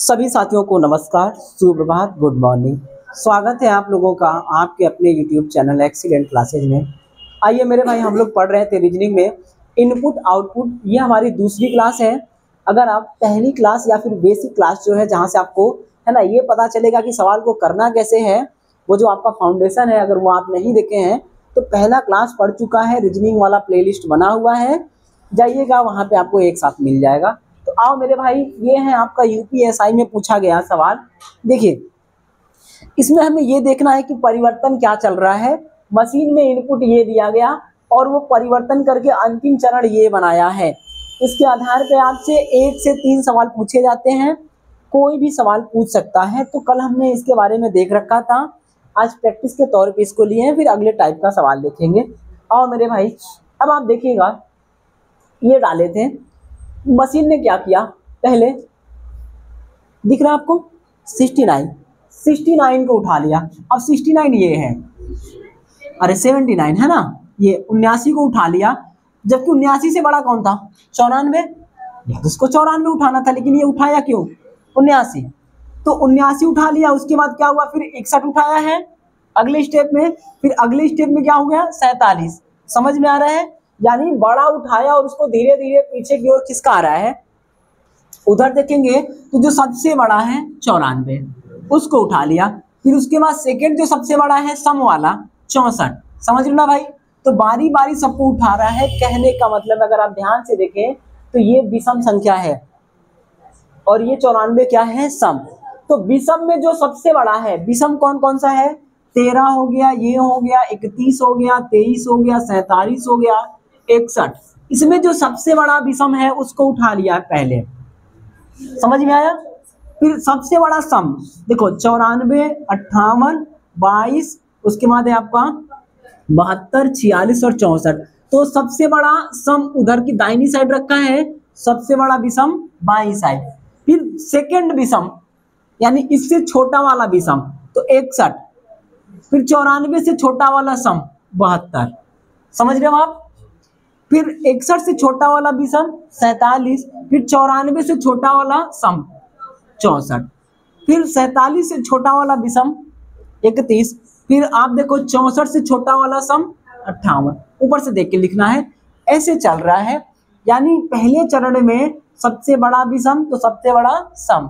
सभी साथियों को नमस्कार, सुप्रभात, गुड मॉर्निंग। स्वागत है आप लोगों का आपके अपने यूट्यूब चैनल एक्सीलेंट क्लासेज में। आइए मेरे भाई, हम लोग पढ़ रहे थे रीजनिंग में इनपुट आउटपुट। ये हमारी दूसरी क्लास है। अगर आप पहली क्लास या फिर बेसिक क्लास जो है, जहाँ से आपको है ना ये पता चलेगा कि सवाल को करना कैसे है, वो जो आपका फाउंडेशन है, अगर वो आप नहीं देखे हैं तो पहला क्लास पढ़ चुका है, रीजनिंग वाला प्लेलिस्ट बना हुआ है, जाइएगा वहाँ पे आपको एक साथ मिल जाएगा। तो आओ मेरे भाई, ये है आपका यूपीएसआई में पूछा गया सवाल। देखिए, इसमें हमें ये देखना है कि परिवर्तन क्या चल रहा है। मशीन में इनपुट ये दिया गया और वो परिवर्तन करके अंतिम चरण ये बनाया है। इसके आधार पे आपसे 1 से 3 सवाल पूछे जाते हैं। कोई भी सवाल पूछ सकता है। तो कल हमने इसके बारे में देख रखा था, आज प्रैक्टिस के तौर पे इसको लिए हैं, फिर अगले टाइप का सवाल देखेंगे। आओ मेरे भाई, अब आप देखिएगा, ये डाले थे, मशीन ने क्या किया, पहले दिख रहा है आपको 69 को उठा लिया। अब 69 ये है, अरे 79 है ना, ये 79 को उठा लिया, जबकि 79 से बड़ा कौन था, 94। उसको 94 उठाना था, लेकिन ये उठाया क्यों 79। तो 79 उठा लिया, उसके बाद क्या हुआ, फिर 61 उठाया है अगले स्टेप में, फिर अगले स्टेप में क्या हो गया 47। समझ में आ रहा है, यानी बड़ा उठाया और उसको धीरे धीरे पीछे की ओर खिसका रहा है। उधर देखेंगे तो जो सबसे बड़ा है 94, उसको उठा लिया। फिर उसके बाद सेकंड जो सबसे बड़ा है सम वाला 64। समझ लो ना भाई, तो बारी बारी सबको उठा रहा है। कहने का मतलब अगर आप ध्यान से देखें तो ये विषम संख्या है और ये 94 क्या है, सम। तो विषम में जो सबसे बड़ा है, विषम कौन कौन सा है, 13 हो गया, ये हो गया 31 हो गया, 23 हो गया, 47 हो गया, 61। इसमें जो सबसे बड़ा विषम है उसको उठा लिया पहले। समझ में आया। फिर सबसे बड़ा सम देखो 94, 58, 22, उसके बाद है आपका 72, 46 और 64। तो सबसे बड़ा सम उधर की दाहिनी साइड रखा है, सबसे बड़ा विषम बाईं साइड। फिर सेकंड विषम यानी इससे छोटा वाला विषम तो 61, फिर 94 से छोटा वाला सम 72। समझ रहे हो आप। फिर 61 से छोटा वाला विषम 47, फिर 94 से छोटा वाला सम 64, फिर 47 से छोटा वाला विषम 31, फिर आप देखो 64 से छोटा वाला सम 58। ऊपर से देख के लिखना है, ऐसे चल रहा है। यानी पहले चरण में सबसे बड़ा विषम तो सबसे बड़ा सम,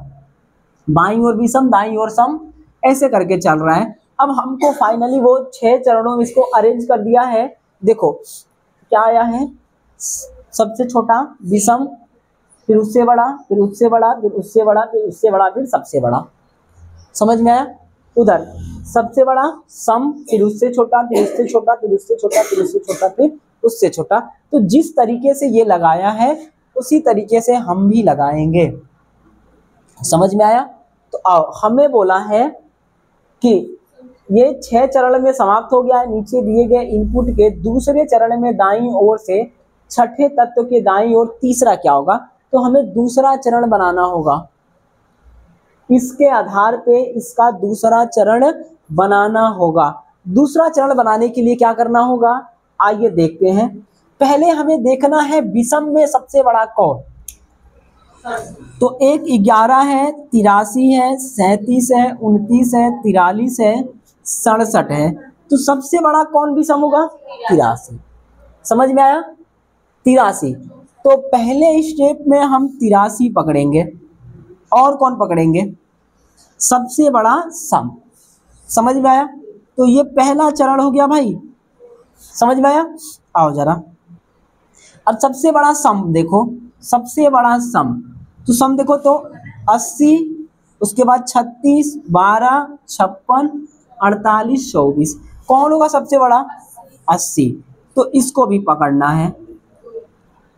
बाईं ओर विषम दाईं ओर सम, ऐसे करके चल रहा है। अब हमको फाइनली वो 6 चरणों में इसको अरेंज कर दिया है। देखो क्या आया है, सबसे छोटा विषम, फिर उससे बड़ा, फिर उससे बड़ा, फिर उससे बड़ा, फिर उससे बड़ा, फिर सबसे बड़ा। समझ में आया। उधर सबसे बड़ा सम, फिर उससे छोटा, फिर उससे छोटा, फिर उससे छोटा, फिर उससे छोटा, फिर उससे छोटा। तो जिस तरीके से ये लगाया है उसी तरीके से हम भी लगाएंगे। समझ में आया। तो आओ, हमें बोला है कि ये 6 चरण में समाप्त हो गया है। नीचे दिए गए इनपुट के दूसरे चरण में दाईं ओर से छठे तत्व के दाईं ओर तीसरा क्या होगा, तो हमें दूसरा चरण बनाना होगा। इसके आधार पे इसका दूसरा चरण बनाना होगा। दूसरा चरण बनाने के लिए क्या करना होगा, आइए देखते हैं। पहले हमें देखना है विषम में सबसे बड़ा कौन। तो एक 11 है, 83 है, 37 है, 29 है, 43 है, 67 है। तो सबसे बड़ा कौन विषम होगा, 83। समझ में आया, 83। तो पहले स्टेप में हम 83 पकड़ेंगे और कौन पकड़ेंगे, सबसे बड़ा सम। समझ में आया। तो ये पहला चरण हो गया भाई। समझ में आया। आओ जरा, अब सबसे बड़ा सम देखो, सबसे बड़ा सम, तो सम देखो तो 80, उसके बाद 36, 12, 56, 48, 24। कौन होगा सबसे बड़ा, 80। तो इसको भी पकड़ना है।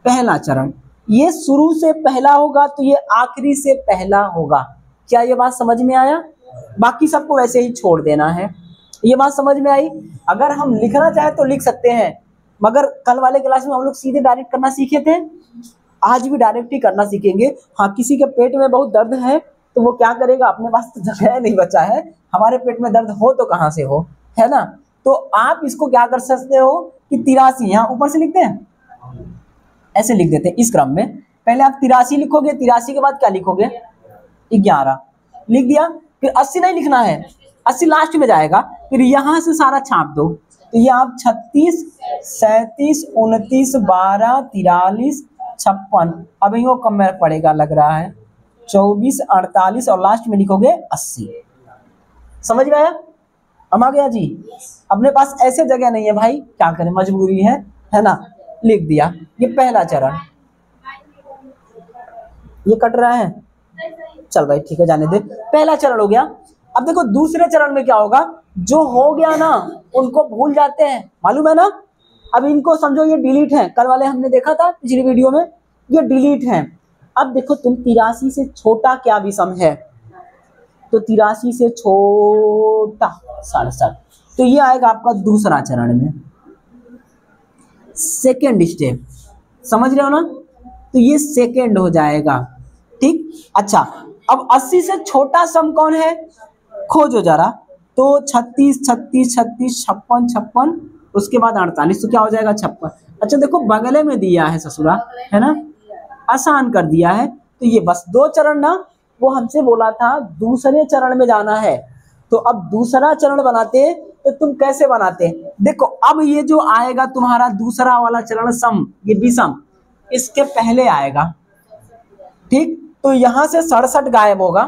पहला चरण ये शुरू से पहला होगा तो ये आखिरी से पहला होगा। क्या ये बात समझ में आया। बाकी सबको वैसे ही छोड़ देना है। ये बात समझ में आई। अगर हम लिखना चाहे तो लिख सकते हैं, मगर कल वाले क्लास में हम लोग सीधे डायरेक्ट करना सीखे थे, आज भी डायरेक्ट ही करना सीखेंगे। हाँ, किसी के पेट में बहुत दर्द है तो वो क्या करेगा, अपने पास तो जगह नहीं बचा है, हमारे पेट में दर्द हो तो कहाँ से हो, है ना। तो आप इसको क्या कर सकते हो कि 83 यहाँ ऊपर से लिखते हैं, ऐसे लिख देते हैं इस क्रम में। पहले आप 83 लिखोगे, 83 के बाद क्या लिखोगे, 11 लिख दिया। फिर 80 नहीं लिखना है, 80 लास्ट में जाएगा। फिर यहाँ से सारा छाप दो, तो ये आप 36, 37, 29, 12, 43, 56, अब इनको कम में पड़ेगा लग रहा है 24, 48 और लास्ट में लिखोगे 80। समझ में आया? हम आ गया जी। अपने पास ऐसे जगह नहीं है भाई, क्या करें, मजबूरी है ना। लिख दिया। ये पहला चरण, ये कट रहा है, चल भाई ठीक है जाने दे। पहला चरण हो गया। अब देखो दूसरे चरण में क्या होगा, जो हो गया ना उनको भूल जाते हैं, मालूम है ना। अब इनको समझो ये डिलीट है, कल वाले हमने देखा था पिछली वीडियो में, ये डिलीट है। अब देखो तुम 83 से छोटा क्या विषम है, तो 83 से छोटा 67, तो ये आएगा आपका दूसरा चरण में, सेकेंड स्टेप। समझ रहे हो ना, तो ये सेकेंड हो जाएगा। ठीक, अच्छा अब 80 से छोटा सम कौन है, खोजो जरा। तो 36, 36, 36, 56, 56, उसके बाद 48, तो क्या हो जाएगा 56। अच्छा देखो बगले में दिया है ससुरा, है ना, आसान कर दिया है। तो ये बस 2 चरण ना, वो हमसे बोला था दूसरे चरण में जाना है। तो अब दूसरा चरण बनाते तो तुम कैसे बनाते, देखो अब ये जो आएगा तुम्हारा दूसरा वाला चरण सम, ये विषम, इसके पहले आएगा। ठीक, तो यहां से 67 गायब होगा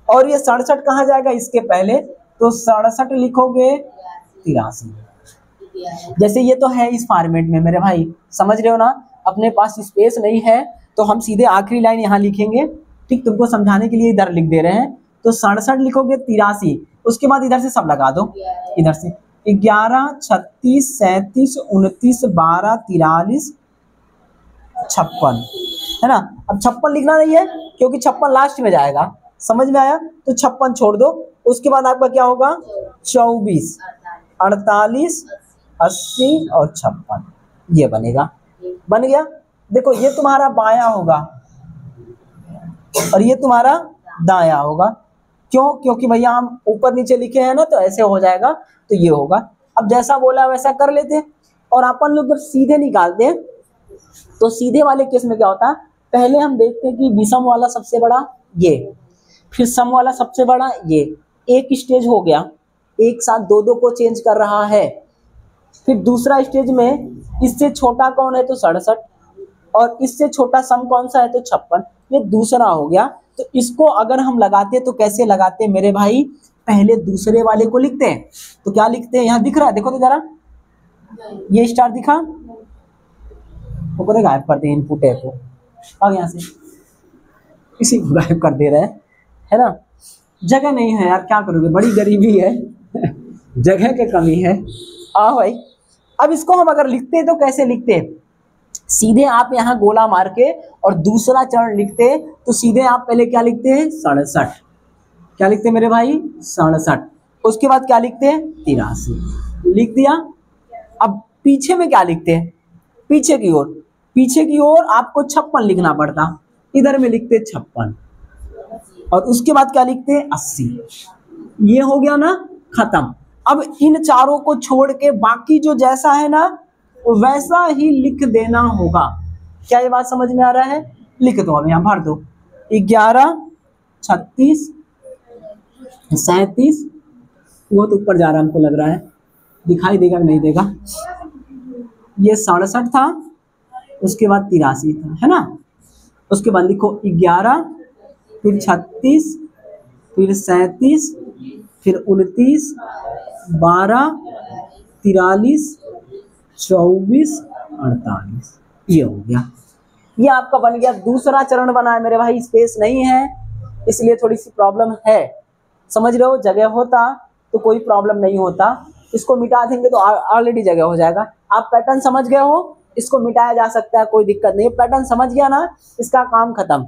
और ये 67 कहाँ जाएगा, इसके पहले, तो 67 लिखोगे 83। जैसे ये तो है इस फॉर्मेट में मेरे भाई, समझ रहे हो ना। अपने पास स्पेस नहीं है तो हम सीधे आखिरी लाइन यहाँ लिखेंगे। ठीक, तुमको समझाने के लिए इधर लिख दे रहे हैं। तो 67 लिखोगे 83, उसके बाद इधर से सब लगा दो, इधर से 11, 36, 37, 29, 12, 43, 56, है ना। अब 56 लिखना नहीं है क्योंकि 56 लास्ट में जाएगा। समझ में आया, तो 56 छोड़ दो। उसके बाद आपका क्या होगा, 24, 48, 80 और 56, ये बनेगा। बन गया। देखो ये तुम्हारा बाया होगा और ये तुम्हारा दाया होगा। क्यों, क्योंकि भैया हम ऊपर नीचे लिखे हैं ना, तो ऐसे हो जाएगा, तो ये होगा। अब जैसा बोला वैसा कर लेते, और अपन लोग जब सीधे निकालते हैं तो सीधे वाले केस में क्या होता है, पहले हम देखते हैं कि विषम वाला सबसे बड़ा ये, फिर सम वाला सबसे बड़ा ये, एक स्टेज हो गया, एक साथ दो दो को चेंज कर रहा है। फिर दूसरा स्टेज में इससे छोटा कौन है, तो 67, और इससे छोटा सम कौन सा है, तो 56, ये दूसरा हो गया। तो इसको अगर हम लगाते तो कैसे लगाते मेरे भाई, पहले दूसरे वाले को लिखते हैं। तो क्या लिखते हैं, यहाँ दिख रहा है, देखो तो जरा, ये स्टार दिखा, वो गायब कर दे इनपुट है को, अब यहाँ से इसी को गायब कर दे रहे हैं, है ना। जगह नहीं है यार, क्या करोगे, बड़ी गरीबी है जगह की कमी है। आओ भाई, अब इसको हम अगर लिखते तो कैसे लिखते, सीधे आप यहाँ गोला मार के और दूसरा चरण लिखते, तो सीधे आप पहले क्या लिखते हैं, 67, क्या लिखते हैं मेरे भाई, 67, उसके बाद क्या लिखते हैं, 83, लिख दिया। अब पीछे में क्या लिखते हैं, पीछे की ओर, पीछे की ओर आपको 56 लिखना पड़ता, इधर में लिखते 56, और उसके बाद क्या लिखते हैं, 80। ये हो गया ना खत्म। अब इन चारों को छोड़ के बाकी जो जैसा है ना वैसा ही लिख देना होगा। क्या ये बात समझ में आ रहा है, लिख दो, अब यहाँ भर दो, 11, 36, 37, वो तो ऊपर जा रहा है हमको लग रहा है, दिखाई देगा नहीं देगा, ये 67 था, उसके बाद 83 था, है ना। उसके बाद लिखो 11, फिर 36, फिर 37, फिर 29, 12, 43, 24, 48, ये हो गया। ये आपका बन गया, दूसरा चरण बना है मेरे भाई। स्पेस नहीं है इसलिए थोड़ी सी प्रॉब्लम है, समझ रहे हो। जगह होता तो कोई प्रॉब्लम नहीं होता, इसको मिटा देंगे तो ऑलरेडी जगह हो जाएगा। आप पैटर्न समझ गए हो, इसको मिटाया जा सकता है, कोई दिक्कत नहीं। पैटर्न समझ गया ना, इसका काम खत्म।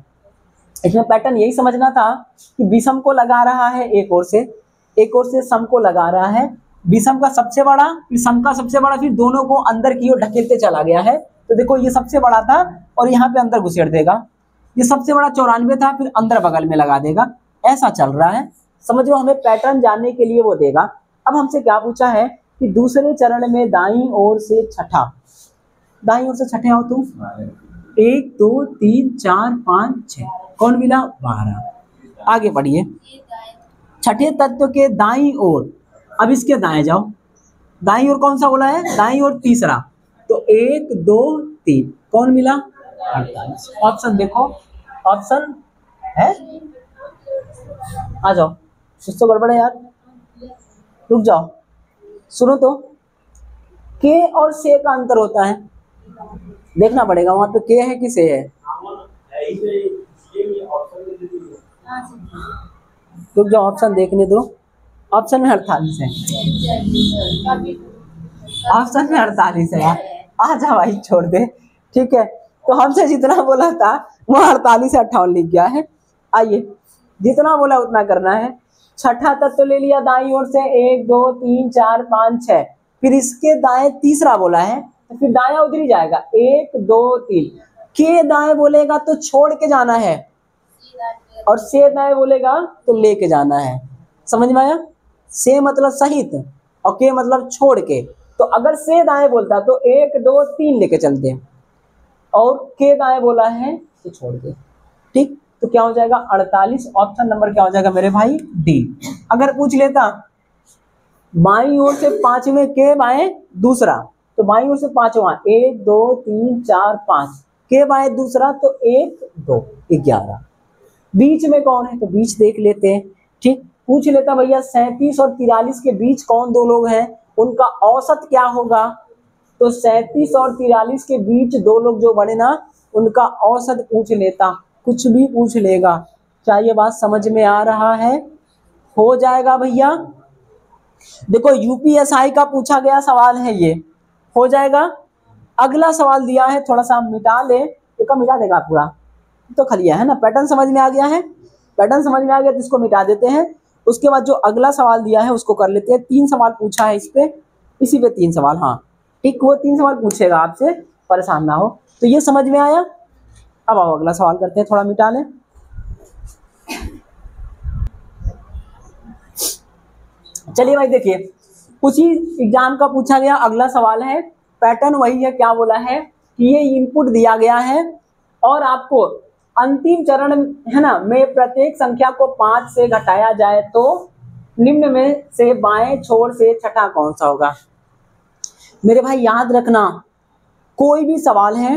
इसमें पैटर्न यही समझना था कि विषम को लगा रहा है एक ओर से, एक ओर से सम को लगा रहा है, विषम का सबसे बड़ा फिर सम का सबसे बड़ा, फिर दोनों को अंदर की ओर ढकेलते चला गया है। तो देखो ये सबसे बड़ा था और यहाँ पे अंदर घुसेड़ देगा, ये सबसे बड़ा 94 था, फिर अंदर बगल में लगा देगा, ऐसा चल रहा है, समझ लो। हमें पैटर्न जानने के लिए वो देगा। अब हमसे क्या पूछा है कि दूसरे चरण में दाईं ओर से छठा, दाईं ओर से छठे आओ तुम, 1, 2, 3, 4, 5, 6, कौन मिला, 12। आगे बढ़िए। छठे तत्व के दाईं ओर, अब इसके दाएं जाओ, दाईं ओर कौन सा बोला है, दाईं ओर तीसरा, तो 1 2 3 कौन मिला, 48। ऑप्शन देखो, ऑप्शन है, आ जाओ, कुछ तो गड़बड़ है यार, रुक जाओ, सुनो तो, के और से का अंतर होता है, देखना पड़ेगा वहां पे के है कि से है। रुक जाओ, ऑप्शन देखने दो, ऑप्शन में 48 है, ऑप्शन में 48 है यार, आ जा भाई छोड़ दे, ठीक है। तो हमसे जितना बोला था वो 48 से 58 लिख गया है। आइए, जितना बोला उतना करना है। छठा तत्व ले लिया दाईं ओर से, 1 2 3 4 5 6, फिर इसके दाएं तीसरा बोला है, तो फिर दाया उधर ही जाएगा, 1 2 3, के दाएं बोलेगा तो छोड़ के जाना है, और से दाएं बोलेगा तो लेके जाना है, समझ में आया। से मतलब सहित और के मतलब छोड़ के, तो अगर से दाएं बोलता तो 1 2 3 लेके चलते, और के दाएं बोला है तो छोड़ के, ठीक। तो क्या हो जाएगा 48, ऑप्शन नंबर क्या हो जाएगा मेरे भाई, डी। अगर पूछ लेता बाईं ओर से 5 में के बाएं दूसरा, तो बाईं ओर से 5वां, 1 2 3 4 5, के बाएं दूसरा तो 1 2 11, बीच में कौन है, तो बीच देख लेते हैं, ठीक। पूछ लेता भैया 37 और 43 के बीच कौन दो लोग हैं, उनका औसत क्या होगा, तो 37 और 43 के बीच दो लोग जो बने ना, उनका औसत पूछ लेता, कुछ भी पूछ लेगा। क्या ये बात समझ में आ रहा है, हो जाएगा भैया। देखो यूपीएसआई का पूछा गया सवाल है, ये हो जाएगा। अगला सवाल दिया है, थोड़ा सा मिटा ले, तो मिटा देगा पूरा तो खलिया है ना, पैटर्न समझ में आ गया है, पैटर्न समझ में आ गया तो इसको मिटा देते हैं। उसके बाद जो अगला सवाल दिया है उसको कर लेते हैं। 3 सवाल पूछा है इस पे, इसी पे 3 सवाल, हाँ ठीक, वो 3 सवाल पूछेगा आपसे, परेशान ना हो। तो ये समझ में आया। अब आओ अगला सवाल करते हैं, थोड़ा मिटा लें। चलिए भाई देखिए, उसी एग्जाम का पूछा गया अगला सवाल है, पैटर्न वही है, क्या बोला है कि ये इनपुट दिया गया है और आपको अंतिम चरण है ना में प्रत्येक संख्या को 5 से घटाया जाए तो निम्न में से बाएं छोर से छठा कौन सा होगा। मेरे भाई याद रखना, कोई भी सवाल है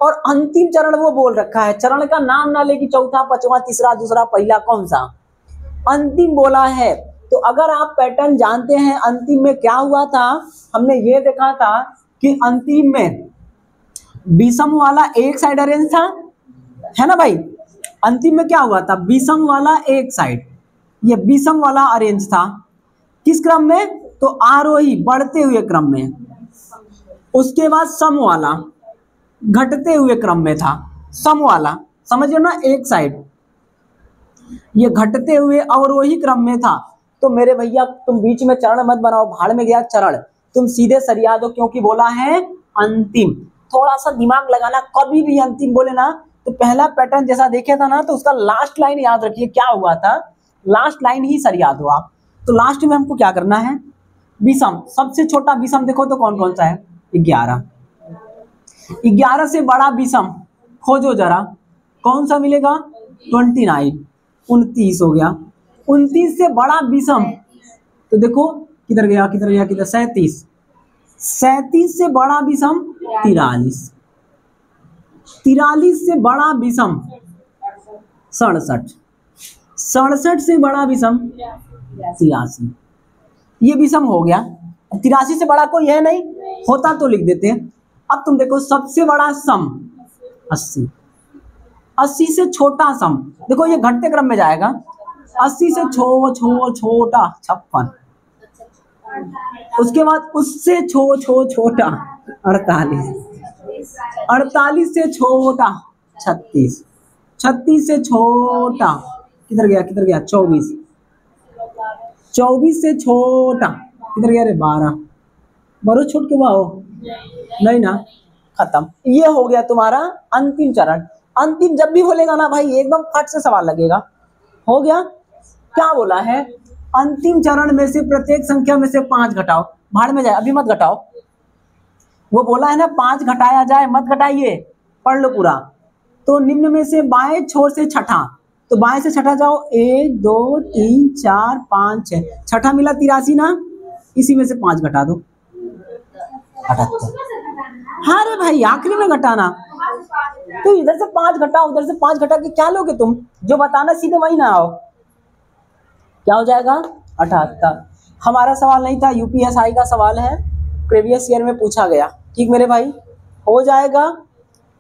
और अंतिम चरण वो बोल रखा है, चरण का नाम ना लेके चौथा पांचवा तीसरा दूसरा पहला कौन सा, अंतिम बोला है। तो अगर आप पैटर्न जानते हैं अंतिम में क्या हुआ था, हमने ये देखा था कि अंतिम में विषम वाला एक साइड अरेंज था, है ना भाई। अंतिम में क्या हुआ था, विषम वाला एक साइड, ये विषम वाला अरेंज था, किस क्रम में, तो आरोही बढ़ते हुए क्रम में। उसके बाद सम वाला घटते हुए क्रम में था, सम वाला समझो ना, एक साइड ये घटते हुए अवरोही क्रम में था। तो मेरे भैया तुम बीच में चरण मत बनाओ, भाड़ में गया चरण, तुम सीधे सरिया दो, क्योंकि बोला है अंतिम। थोड़ा सा दिमाग लगाना, कभी भी अंतिम बोले ना तो पहला पैटर्न जैसा देखे था ना, तो उसका लास्ट लाइन याद रखिए क्या हुआ था, लास्ट लाइन ही सरिया दो आप। तो लास्ट में हमको क्या करना है, विषम, सबसे छोटा विषम देखो तो कौन कौन सा है, 11। 11 से बड़ा विषम खोजो जरा, कौन सा मिलेगा, 29, 29 हो गया। 29 से बड़ा विषम तो देखो किधर गया किधर गया किधर, 37। 37 से बड़ा विषम 43। 43 से बड़ा विषम 67। 67 से बड़ा विषम 83। ये विषम हो गया। 83 से बड़ा कोई है नहीं, होता तो लिख देते हैं। अब तुम देखो सबसे बड़ा सम 80। 80 से छोटा सम देखो ये घटते क्रम में जाएगा, 80 से छोटा 56। उसके बाद उससे छोटा 48। 48 से छोटा 36। 36 से छोटा किधर गया 24। 24 से छोटा किधर गया रे 12। 12 छोट के बाहो नहीं ना, खत्म। ये हो गया तुम्हारा अंतिम चरण। अंतिम जब भी बोलेगा ना भाई एकदम फट से सवाल लगेगा। हो गया, क्या बोला है, अंतिम चरण में से प्रत्येक संख्या में से 5 घटाओ, भाड़ में जाए, अभी मत घटाओ। वो बोला है ना 5 घटाया जाए, मत घटाइए, पढ़ लो पूरा। तो निम्न में से बाएं छोर से छठा, तो बाएं से छठा जाओ, 1 2 3 4 5 6, छठा मिला 83 ना, इसी में से 5 घटा दो, 78। हाँ रे भाई आखिरी में घटाना, तो इधर से 5 घटाओ, उधर से 5 घटा के क्या लोगे तुम, जो बताना सीधे वही ना आओ, क्या हो जाएगा 78। हमारा सवाल नहीं था, यूपीएसआई का सवाल है, प्रीवियस ईयर में पूछा गया। ठीक मेरे भाई, हो जाएगा,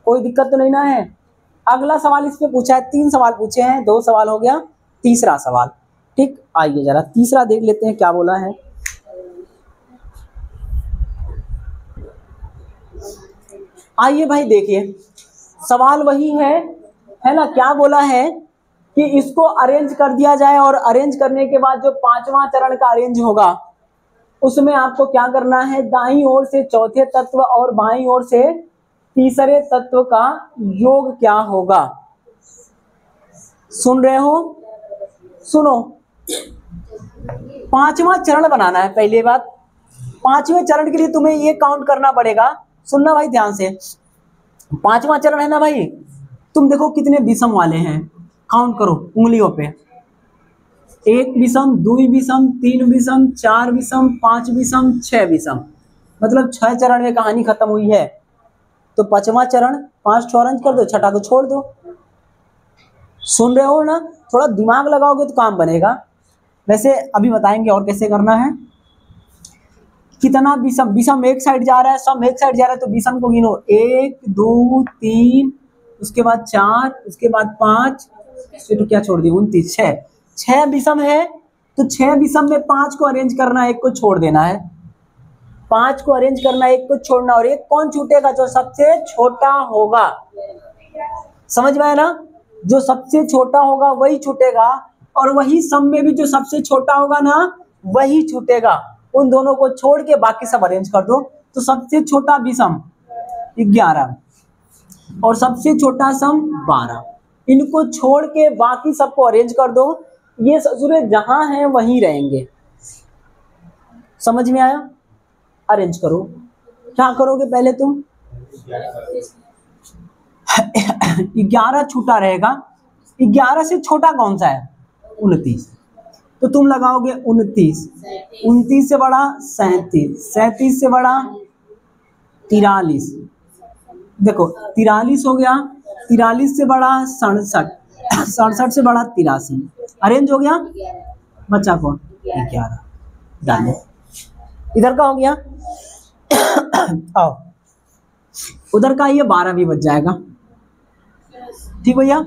कोई दिक्कत तो नहीं ना है। अगला सवाल इस पे पूछा है, 3 सवाल पूछे हैं, 2 सवाल हो गया, तीसरा सवाल। ठीक, आइए जरा तीसरा देख लेते हैं क्या बोला है। आइए भाई देखिए, सवाल वही है ना, क्या बोला है कि इसको अरेंज कर दिया जाए, और अरेंज करने के बाद जो 5वां चरण का अरेंज होगा उसमें आपको क्या करना है, दाईं ओर से चौथे तत्व और बाईं ओर से तीसरे तत्व का योग क्या होगा। सुन रहे हो, सुनो, 5वां चरण बनाना है। पहली बात, 5वें चरण के लिए तुम्हें ये काउंट करना पड़ेगा, सुनना भाई ध्यान से। 5वां चरण है ना भाई, तुम देखो कितने विषम वाले हैं, काउंट करो उंगलियों पे, 1 विषम, 2 विषम, 3 विषम, 4 विषम, 5 विषम, 6 विषम, मतलब 6 चरण में कहानी खत्म हुई है। तो 5वां चरण, 5 अरेंज कर दो, छठा को छोड़ दो। सुन रहे हो ना, थोड़ा दिमाग लगाओगे तो काम बनेगा। वैसे अभी बताएंगे और कैसे करना है। कितना विषम, विषम एक साइड जा रहा है, सम एक साइड जा रहा है, तो विषम को गिनो, 1 2 3, उसके बाद 4, उसके बाद 5, तो क्या छोड़ दिया, 29, 6 विषम है, तो 6 विषम में 5 को अरेंज करना है, 1 को छोड़ देना है, 5 को अरेंज करना है, 1 को छोड़ना, और 1 कौन छूटेगा, जो सबसे छोटा होगा। समझ में आया ना, जो सबसे छोटा होगा वही छूटेगा, और वही सम में भी जो सबसे छोटा होगा ना वही छूटेगा। उन दोनों को छोड़ के बाकी सब अरेंज कर दो। तो सबसे छोटा विषम 11 और सबसे छोटा सम 12, इनको छोड़ के बाकी सबको अरेंज कर दो। ये ससुरे जहां हैं वहीं रहेंगे। समझ में आया, अरेंज करो। क्या करोगे पहले तुम, 11 छूटा रहेगा, 11 से छोटा कौन सा है, 29, तो तुम लगाओगे 29, 29 से बड़ा 37, 37 से बड़ा 43, देखो 43 हो गया, 43 से बड़ा 67, 67 से बड़ा 83, अरेंज हो गया, बचा कौन, 11, डालो, इधर का हो गया। आओ, उधर का ये 12 भी बच जाएगा। ठीक भैया,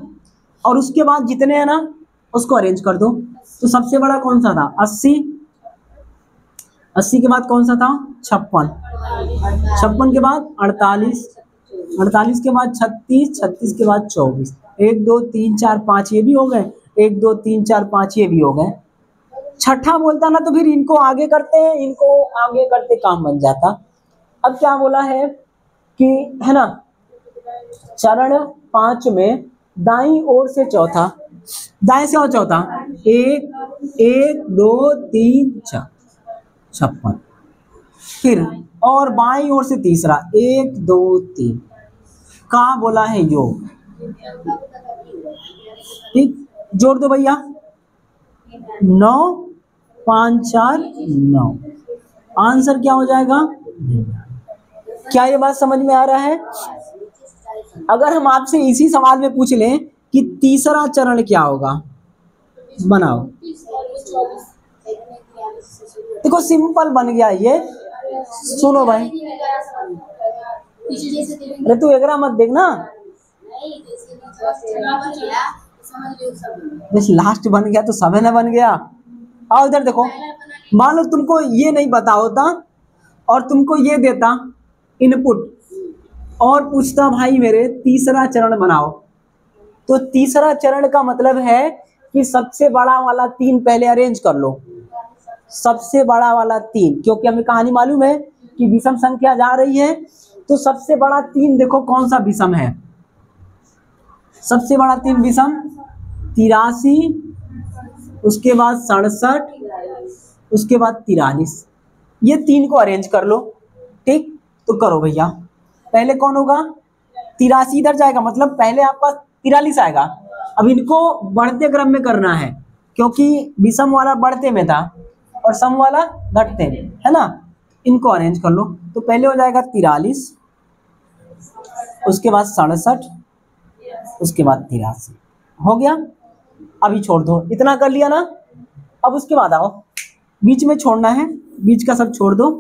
और उसके बाद जितने हैं ना उसको अरेंज कर दो। तो सबसे बड़ा कौन सा था, 80, 80 के बाद कौन सा था, 56, 56 के बाद 48, 48 के बाद 36, 36 के बाद 24, 1 2 3 4 5 ये भी हो गए, 1 2 3 4 5 ये भी हो गए। छठा बोलता ना तो फिर इनको आगे करते हैं, इनको आगे करते काम बन जाता। अब क्या बोला है कि है ना, चरण 5 में दाईं ओर से चौथा, दाएं से और चौथा, 1 1 2 3 4, 56, फिर और बाईं ओर से तीसरा 1 2 3, कहाँ बोला है योग। ठीक, जोड़ दो भैया, 9 5 4 9, आंसर क्या हो जाएगा। क्या ये बात समझ में आ रहा है। अगर हम आपसे इसी सवाल में पूछ लें कि तीसरा चरण क्या होगा, बनाओ, देखो सिंपल बन गया ये। सुनो भाई, अरे तू एगरा मत देखना, लास्ट बन गया तो समय न बन गया। आओ इधर देखो, मान लो तुमको ये नहीं पता होता और तुमको ये देता इनपुट और पूछता भाई मेरे तीसरा चरण बनाओ, तो तीसरा चरण का मतलब है कि सबसे बड़ा वाला 3 पहले अरेंज कर लो, सबसे बड़ा वाला 3, क्योंकि हमें कहानी मालूम है कि विषम संख्या जा रही है, तो सबसे बड़ा 3 देखो कौन सा विषम है, सबसे बड़ा 3 विषम 83, उसके बाद 67, उसके बाद 43, ये 3 को अरेंज कर लो। ठीक, तो करो भैया, पहले कौन होगा, 83 इधर जाएगा, मतलब पहले आपका 43 आएगा, अब इनको बढ़ते क्रम में करना है, क्योंकि विषम वाला बढ़ते में था और सम वाला घटते में, है ना। इनको अरेंज कर लो। तो पहले हो जाएगा 43, उसके बाद 67, उसके बाद 83, हो गया। अभी छोड़ दो, इतना कर लिया ना। अब उसके बाद आओ, बीच में छोड़ना है, बीच का सब छोड़ दो।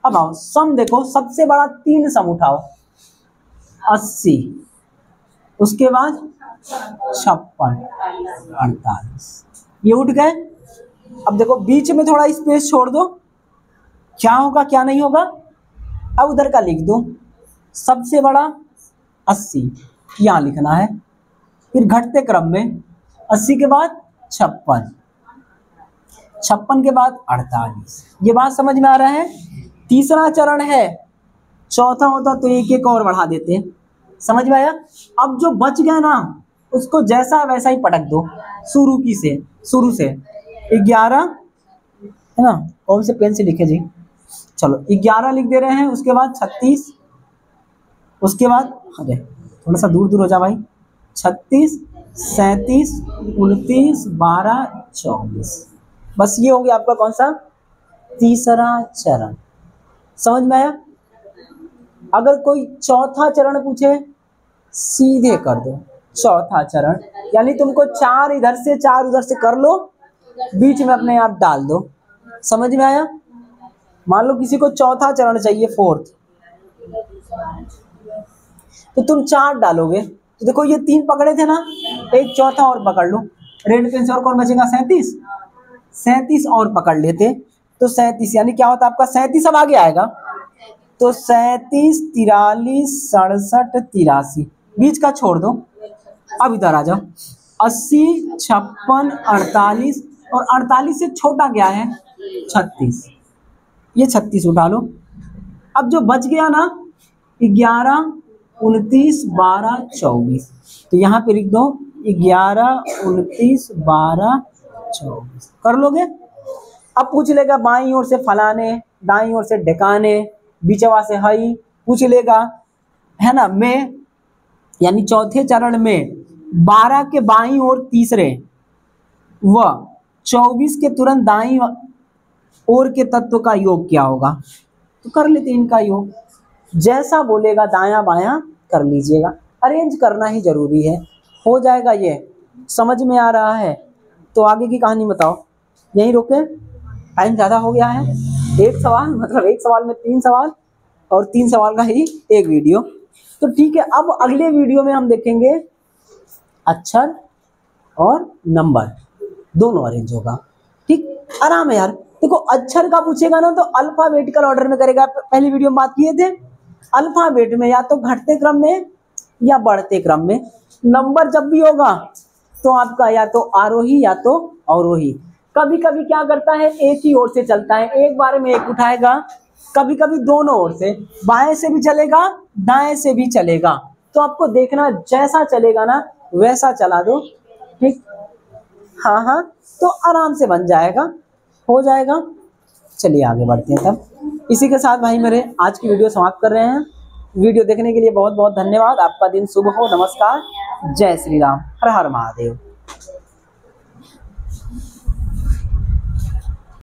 अब आओ सम देखो, सबसे बड़ा 3 सम उठाओ, 80, उसके बाद 56, 48, ये उठ गए। अब देखो बीच में थोड़ा स्पेस छोड़ दो, क्या होगा क्या नहीं होगा। अब उधर का लिख दो, सबसे बड़ा 80 यहाँ लिखना है, फिर घटते क्रम में 80 के बाद 56, 56 के बाद 48। ये बात समझ में आ रहा है। तीसरा चरण है, चौथा होता तो एक एक और बढ़ा देते, समझ में आया। अब जो बच गया ना उसको जैसा वैसा ही पटक दो, शुरू से 11, है ना। कौन से पेन से लिखे जी, चलो 11 लिख दे रहे हैं, उसके बाद 36, उसके बाद अरे थोड़ा सा दूर हो जा भाई, 36, 37, 29, 12, 24। बस ये हो गया आपका कौन सा, तीसरा चरण। समझ में आया। अगर कोई चौथा चरण पूछे सीधे कर दो, चौथा चरण यानी तुमको 4 इधर से 4 उधर से कर लो, बीच में अपने आप डाल दो। समझ में आया। मान लो किसी को चौथा चरण चाहिए, 4th, तो तुम 4 डालोगे। तो देखो ये 3 पकड़े थे ना, एक चौथा और पकड़ लो, रेड पेन से और कौन बचेगा, 37 और पकड़ लेते तो 37 यानी क्या होता आपका 37 अब आगे आएगा, तो 37, 43, 67, 83, बीच का छोड़ दो। अब इधर आ जाओ, 80, 56, 48 और 48 से छोटा क्या है 36, ये 36 उठा लो। अब जो बच गया ना 11, 29, 12, 24, तो यहाँ पे लिख दो 11, 29, 12, 24, कर लोगे। अब पूछ लेगा बाईं ओर से फलाने, दाईं ओर से ढकाने, बीचवा से हई पूछ लेगा, है ना। में यानी चौथे चरण में 12 के बाईं ओर तीसरे व 24 के तुरंत दाईं ओर के तत्व का योग क्या होगा, तो कर लेते इनका योग। जैसा बोलेगा दायां बायां कर लीजिएगा, अरेंज करना ही जरूरी है, हो जाएगा। ये समझ में आ रहा है तो आगे की कहानी बताओ। यहीं रोके, टाइम ज़्यादा हो गया है। एक सवाल मतलब एक सवाल में 3 सवाल और 3 सवाल का ही एक वीडियो, तो ठीक है। अब अगले वीडियो में हम देखेंगे अक्षर और नंबर दोनों अरेंज होगा, ठीक। आराम है यार। देखो अक्षर का पूछेगा ना तो अल्फाबेटिकल ऑर्डर में करेगा, पहली वीडियो में बात किए थे। अल्फाबेट में या तो घटते क्रम में या बढ़ते क्रम में। नंबर जब भी होगा तो आपका या तो आरोही या तो अवरोही। कभी कभी क्या करता है एक ही ओर से चलता है, एक बार में एक उठाएगा, कभी कभी दोनों ओर से, बाएं से भी चलेगा दाएं से भी चलेगा। तो आपको देखना जैसा चलेगा ना वैसा चला दो, ठीक। हाँ, तो आराम से बन जाएगा, हो जाएगा। चलिए आगे बढ़ते हैं तब। इसी के साथ भाई मेरे आज की वीडियो समाप्त कर रहे हैं। वीडियो देखने के लिए बहुत बहुत धन्यवाद। आपका दिन शुभ हो। नमस्कार, जय श्री राम, हर हर महादेव।